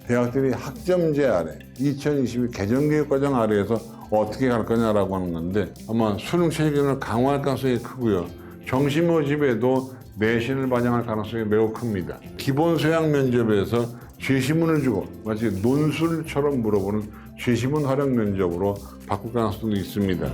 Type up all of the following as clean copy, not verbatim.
대학들이 학점제 아래 2022 개정교육과정 아래에서 어떻게 갈 거냐라고 하는 건데 아마 수능 체계를 강화할 가능성이 크고요. 정시 모집에도 내신을 반영할 가능성이 매우 큽니다. 기본 소양 면접에서 제시문을 주고 마치 논술처럼 물어보는 제시문 활용 면접으로 바꿀 가능성도 있습니다.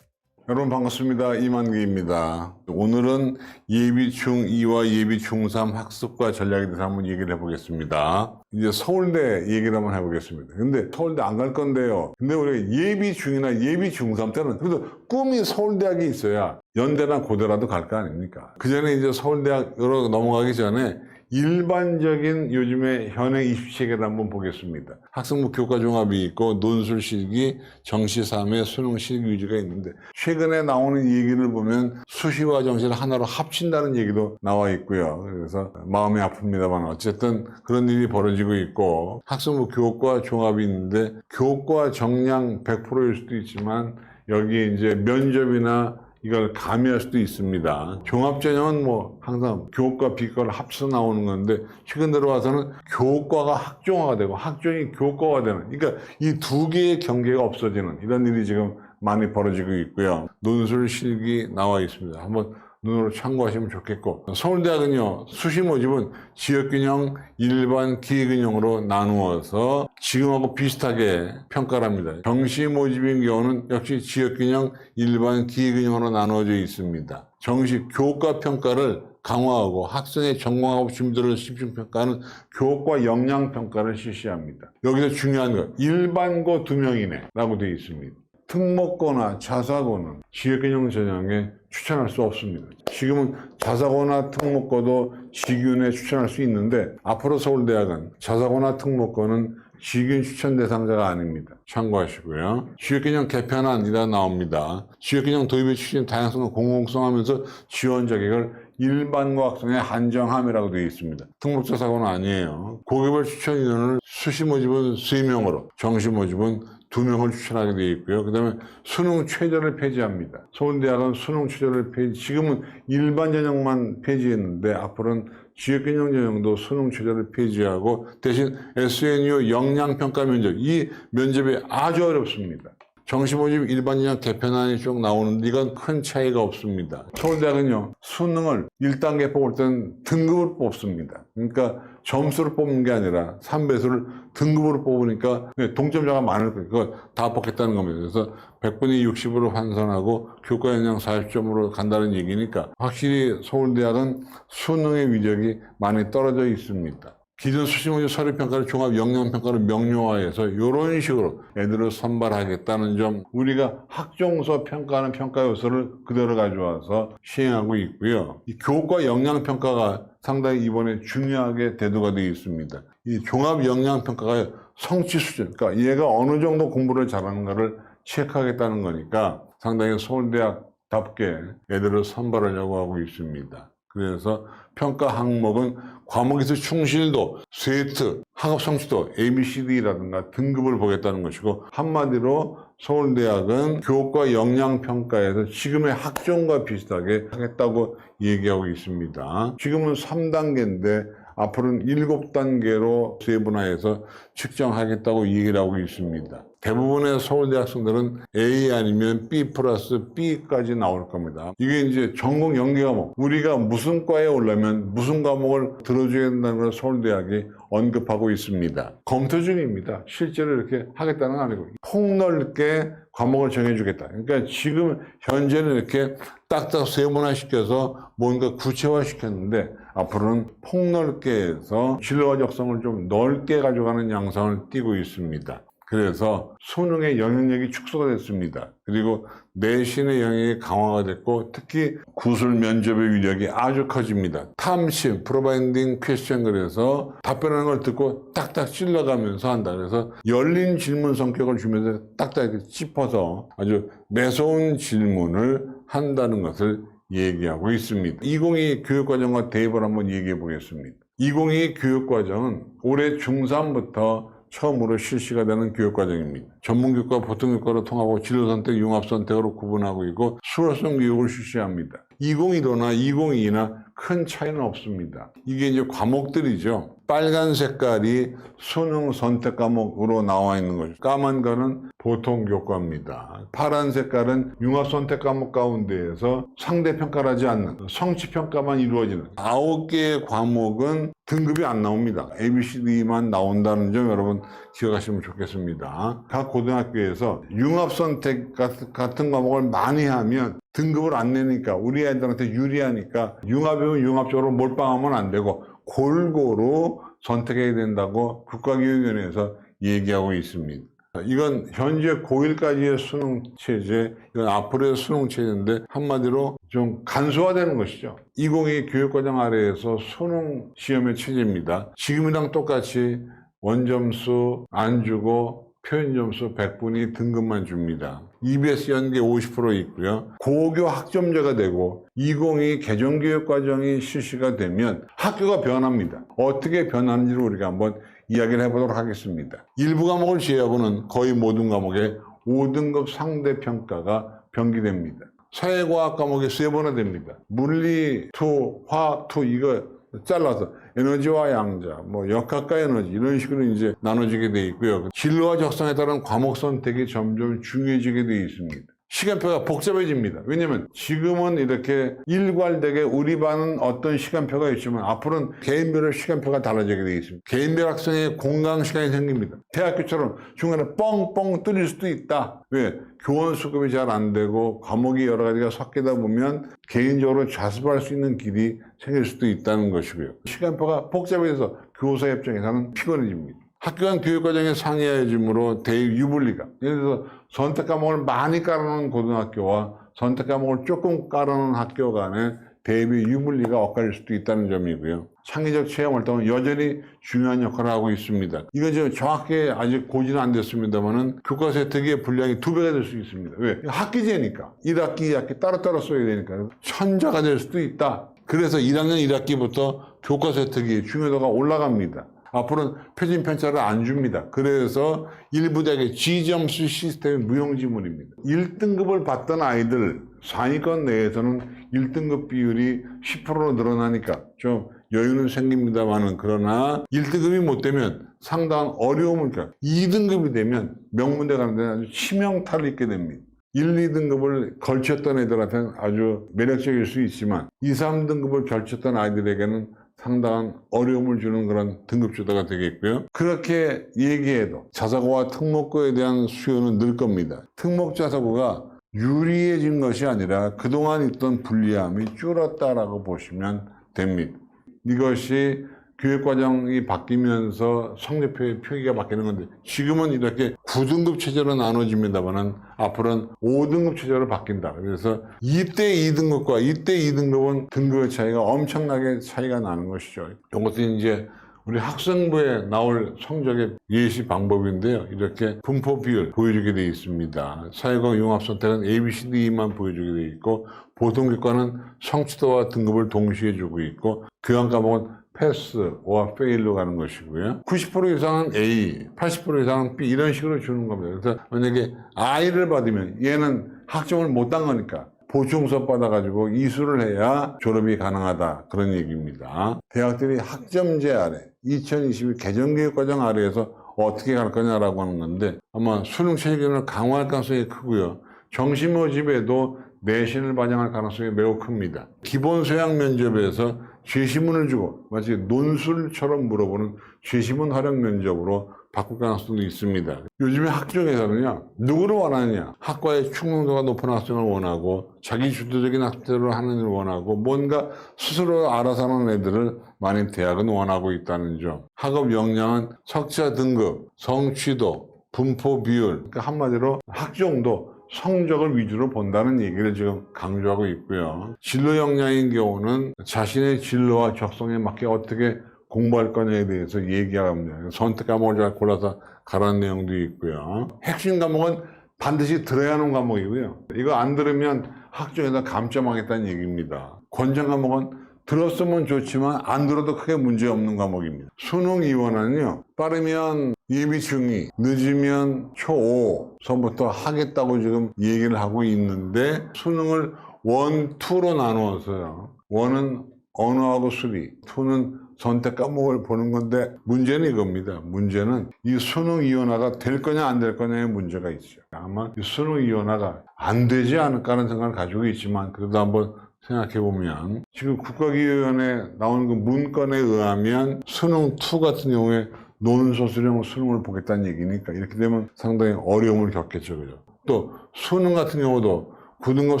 여러분 반갑습니다. 이만기입니다. 오늘은 예비 중2와 예비 중3 학습과 전략에 대해서 한번 얘기를 해보겠습니다. 이제 서울대 얘기를 한번 해보겠습니다. 근데 서울대 안 갈 건데요. 근데 우리가 예비 중이나 예비 중3 때는 그래도 꿈이 서울대학이 있어야 연대나 고대라도 갈 거 아닙니까? 그 전에 이제 서울대학으로 넘어가기 전에 일반적인 요즘의 현행 입시 체계를 한번 보겠습니다. 학생부 교과 종합이 있고 논술 실기, 정시 3회, 수능 실기 위주가 있는데 최근에 나오는 얘기를 보면 수시와 정시를 하나로 합친다는 얘기도 나와 있고요. 그래서 마음이 아픕니다만 어쨌든 그런 일이 벌어지고 있고 학생부 교과 종합이 있는데 교과 정량 100%일 수도 있지만 여기에 이제 면접이나 이걸 가미할 수도 있습니다. 종합전형은 뭐 항상 교과, 비과를 합쳐서 나오는 건데 최근 들어와서는 교과가 학종화가 되고 학종이 교과가 되는 그러니까 이 두 개의 경계가 없어지는 이런 일이 지금 많이 벌어지고 있고요. 논술 실기 나와 있습니다. 한번 눈으로 참고하시면 좋겠고 서울대학은요 수시 모집은 지역균형, 일반, 기획균형으로 나누어서 지금하고 비슷하게 평가를 합니다. 정시 모집인 경우는 역시 지역균형, 일반, 기획균형으로 나누어져 있습니다. 정시 교과 평가를 강화하고 학생의 전공학업 준비도를 집중평가하는 교과 역량평가를 실시합니다. 여기서 중요한 건 일반고 2명 이내라고 되어 있습니다. 특목고나 자사고는 지역균형 전형에 추천할 수 없습니다. 지금은 자사고나 특목고도 지균에 추천할 수 있는데 앞으로 서울대학은 자사고나 특목고는 지균 추천 대상자가 아닙니다. 참고하시고요. 지역균형 개편안이라 나옵니다. 지역균형 도입의 추진 다양성을 공공성하면서 지원 자격을 일반고 학생에 한정함이라고 되어 있습니다. 특목자 사고는 아니에요. 고개별 추천 인원을 수시 모집은 3명으로, 정시 모집은 2명을 추천하게 되어 있고요. 그 다음에 수능 최저를 폐지합니다. 서울대학은 수능 최저를 지금은 일반 전형만 폐지했는데 앞으로는 지역균형 전형도 수능 최저를 폐지하고 대신 SNU 역량평가 면접, 이 면접이 아주 어렵습니다. 정시 모집 일반 전형 개편안이 쭉 나오는데 이건 큰 차이가 없습니다. 서울대학은요 수능을 1단계 뽑을 때는 등급을 뽑습니다. 그러니까 점수를 뽑는 게 아니라 3배수를 등급으로 뽑으니까 동점자가 많을 거예요. 그거 다 뽑겠다는 겁니다. 그래서 100분의 60으로 환산하고 교과 역량 40점으로 간다는 얘기니까 확실히 서울대학은 수능의 위력이 많이 떨어져 있습니다. 기존 수시 모집 서류 평가를 종합 역량 평가를 명료화해서 이런 식으로 애들을 선발하겠다는 점, 우리가 학종서 평가하는 평가 요소를 그대로 가져와서 시행하고 있고요. 이 교과 역량 평가가 상당히 이번에 중요하게 대두가 되어 있습니다. 이 종합 역량 평가가 성취 수준, 그러니까 얘가 어느 정도 공부를 잘하는가를 체크하겠다는 거니까 상당히 서울대학답게 애들을 선발하려고 하고 있습니다. 그래서 평가 항목은 과목에서 충실도, 쇠트, 학업 성취도, ABCD라든가 등급을 보겠다는 것이고 한마디로 서울대학은 교과 역량 평가에서 지금의 학종과 비슷하게 하겠다고 얘기하고 있습니다. 지금은 3단계인데 앞으로는 7단계로 세분화해서 측정하겠다고 얘기를 하고 있습니다. 대부분의 서울대 학생들은 A 아니면 B 플러스 B까지 나올 겁니다. 이게 이제 전공 연계 과목, 우리가 무슨 과에 오려면 무슨 과목을 들어줘야 된다는 걸 서울대학이 언급하고 있습니다. 검토 중입니다. 실제로 이렇게 하겠다는 건 아니고 폭넓게 과목을 정해주겠다. 그러니까 지금 현재는 이렇게 딱딱 세분화시켜서 뭔가 구체화시켰는데 앞으로는 폭넓게 해서 진로와 적성을 좀 넓게 가져가는 양상을 띠고 있습니다. 그래서 수능의 영향력이 축소가 됐습니다. 그리고 내신의 영역이 강화가 됐고 특히 구술 면접의 위력이 아주 커집니다. 탐심, 프로바인딩 퀘스천, 그래서 답변하는 걸 듣고 딱딱 찔러가면서 한다. 그래서 열린 질문 성격을 주면서 딱딱 이렇게 짚어서 아주 매서운 질문을 한다는 것을 얘기하고 있습니다. 2022 교육과정과 대입을 한번 얘기해 보겠습니다. 2022 교육과정은 올해 중3부터 처음으로 실시가 되는 교육과정입니다. 전문교육과 보통교육과로 통하고 진로선택, 융합선택으로 구분하고 있고 수월성 교육을 실시합니다. 2015나 2022나 큰 차이는 없습니다. 이게 이제 과목들이죠. 빨간 색깔이 수능 선택 과목으로 나와 있는 거죠. 까만 거는 보통 교과입니다. 파란 색깔은 융합 선택 과목 가운데에서 상대평가를 하지 않는 성취평가만 이루어지는 9개의 과목은 등급이 안 나옵니다. ABCD만 나온다는 점 여러분 기억하시면 좋겠습니다. 각 고등학교에서 융합 선택 같은 과목을 많이 하면 등급을 안 내니까 우리 애들한테 유리하니까 융합이면 융합적으로 몰빵하면 안 되고 골고루 선택해야 된다고 국가교육위원회에서 얘기하고 있습니다. 이건 현재 고1까지의 수능 체제, 이건 앞으로의 수능 체제인데 한마디로 좀 간소화되는 것이죠. 2022 교육과정 아래에서 수능 시험의 체제입니다. 지금이랑 똑같이 원점수 안 주고 표현점수 100분위 등급만 줍니다. EBS 연계 50% 있고요. 고교 학점제가 되고 2022 개정교육과정이 실시가 되면 학교가 변합니다. 어떻게 변하는지를 우리가 한번 이야기를 해보도록 하겠습니다. 일부 과목을 제외하고는 거의 모든 과목에 5등급 상대평가가 병기됩니다. 사회과학 과목이 3번나 됩니다. 물리 2, 화학 2 이거 잘라서 에너지와 양자, 역학과 에너지 이런 식으로 이제 나눠지게 돼 있고요. 진로와 적성에 따른 과목 선택이 점점 중요해지게 돼 있습니다. 시간표가 복잡해집니다. 왜냐면 지금은 이렇게 일괄되게 우리 반은 어떤 시간표가 있지만 앞으로는 개인별로 시간표가 달라지게 돼 있습니다. 개인별 학생의 공강 시간이 생깁니다. 대학교처럼 중간에 뻥뻥 뚫릴 수도 있다. 왜? 교원 수급이 잘 안 되고 과목이 여러 가지가 섞이다 보면 개인적으로 자습할 수 있는 길이 생길 수도 있다는 것이고요. 시간표가 복잡해져서 교사 입장에서는 피곤해집니다. 학교 간 교육과정의 상이해짐으로 대입 유불리가, 예를 들어서 선택 과목을 많이 깔아놓은 고등학교와 선택 과목을 조금 깔아놓은 학교 간에 대입의 유불리가 엇갈릴 수도 있다는 점이고요. 창의적 체험 활동은 여전히 중요한 역할을 하고 있습니다. 이건 지금 정확히 아직 고지는 안 됐습니다만은 교과서 혜택의 분량이 2배가 될 수 있습니다. 왜? 학기제니까 1학기, 2학기 따로따로 써야 되니까 천자가 될 수도 있다. 그래서 1학년 1학기부터 교과서 혜택이 중요도가 올라갑니다. 앞으로는 표준 편차를 안 줍니다. 그래서 일부 대학의 G점수 시스템이 무용지물입니다. 1등급을 받던 아이들 상위권 내에서는 1등급 비율이 10%로 늘어나니까 좀 여유는 생깁니다만은 그러나 1등급이 못 되면 상당한 어려움을 겪고 2등급이 되면 명문대 가는 데는 아주 치명타를 입게 됩니다. 1, 2등급을 걸쳤던 애들한테는 아주 매력적일 수 있지만 2, 3등급을 걸쳤던 아이들에게는 상당한 어려움을 주는 그런 등급제도가 되겠고요. 그렇게 얘기해도 자사고와 특목고에 대한 수요는 늘 겁니다. 특목 자사고가 유리해진 것이 아니라 그동안 있던 불리함이 줄었다라고 보시면 됩니다. 이것이 교육과정이 바뀌면서 성적표의 표기가 바뀌는 건데 지금은 이렇게 9등급 체제로 나눠집니다만은 앞으로는 5등급 체제로 바뀐다. 그래서 이때 2등급과 이때 2등급은 등급의 차이가 엄청나게 차이가 나는 것이죠. 이것은 이제 우리 학생부에 나올 성적의 예시 방법인데요. 이렇게 분포 비율 보여주게 되어 있습니다. 사회과학 융합선택은 ABCD만 보여주게 되어 있고 보통교과는 성취도와 등급을 동시에 주고 있고 교양 과목은 패스와 페일로 가는 것이고요. 90% 이상은 A, 80% 이상은 B 이런 식으로 주는 겁니다. 그래서 만약에 I를 받으면 얘는 학점을 못 딴 거니까 보충 수업 받아가지고 이수를 해야 졸업이 가능하다 그런 얘기입니다. 대학들이 학점제 아래 2022 개정교육과정 아래에서 어떻게 갈 거냐라고 하는 건데 아마 수능 체계를 강화할 가능성이 크고요. 정시 모집에도 내신을 반영할 가능성이 매우 큽니다. 기본 소양 면접에서 죄시문을 주고 마치 논술처럼 물어보는 죄시문 활용 면접으로 바꿀 가능성도 있습니다. 요즘에 학종에서는요, 누구를 원하느냐? 학과의 충동도가 높은 학생을 원하고 자기 주도적인 학대를 하는 일을 원하고 뭔가 스스로 알아서 하는 애들을 많이 대학은 원하고 있다는 점. 학업 역량은 석자 등급, 성취도, 분포 비율, 그러니까 한마디로 학종도 성적을 위주로 본다는 얘기를 지금 강조하고 있고요. 진로 역량인 경우는 자신의 진로와 적성에 맞게 어떻게 공부할 거냐에 대해서 얘기합니다. 선택 과목을 잘 골라서 가라는 내용도 있고요. 핵심 과목은 반드시 들어야 하는 과목이고요. 이거 안 들으면 학종에다 감점하겠다는 얘기입니다. 권장 과목은 들었으면 좋지만 안 들어도 크게 문제 없는 과목입니다. 수능 2원은요, 빠르면 예비 중2, 늦으면 초5서부터 하겠다고 지금 얘기를 하고 있는데, 수능을 1, 2로 나누었어요. 1은 언어하고 수리, 2는 선택 과목을 보는 건데, 문제는 이겁니다. 문제는 이 수능 2원화가 될 거냐 안 될 거냐의 문제가 있죠. 아마 이 수능 2원화가 안 되지 않을까 하는 생각을 가지고 있지만, 그래도 한번 생각해보면, 지금 국가기획위원회 나오는 그 문건에 의하면 수능 2 같은 경우에 논소수령 수능을 보겠다는 얘기니까, 이렇게 되면 상당히 어려움을 겪겠죠. 그죠? 또 수능 같은 경우도 9등급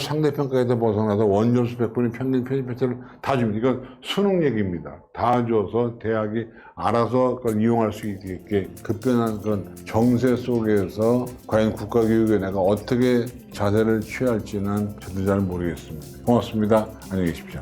상대평가에서 벗어나서 원점수 100분의 평균 편입표를 다 줍니다. 이건 수능 얘기입니다. 다 줘서 대학이 알아서 그걸 이용할 수 있게 급변한 그런 정세 속에서 과연 국가교육위원회가 어떻게 자세를 취할지는 저도 잘 모르겠습니다. 고맙습니다. 안녕히 계십시오.